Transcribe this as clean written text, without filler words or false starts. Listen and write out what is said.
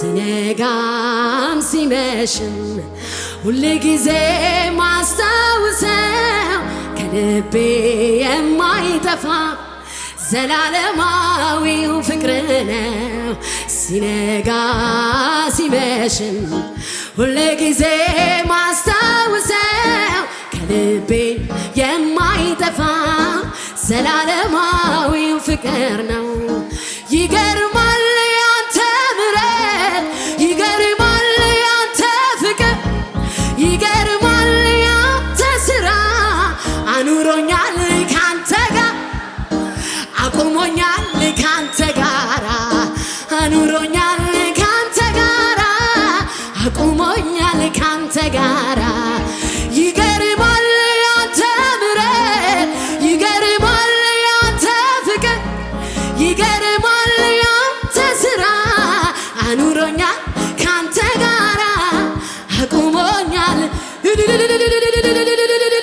ሲነጋም ሲመሽም ሁል ጊዜ ማስታውሰው ከልቤ የማይጠፋ ዘላለማዊው ፍቅር ነው። ሲነጋ ሲመሽም ሁል ጊዜ ማስታውሰው ከልቤ የማይጠፋ ዘላለማዊው ፍቅር ነው። ይገርማል ያንተ ምሕረት፣ ይገርማል ያንተ ፍቅር፣ ይገርማል ያንተ ሥራ አኑሮኛል ካንተ ጋር አቁሞኛል ካንተ ጋራ አኑሮኛል ካንተ ጋራ አቁሞኛል ካንተ ጋራ ይገርማል ያንተ ምሕረት፣ ይገርማል ያንተ ፍቅር፣ ይገርማል ያንተ ሥራ አኑሮኛል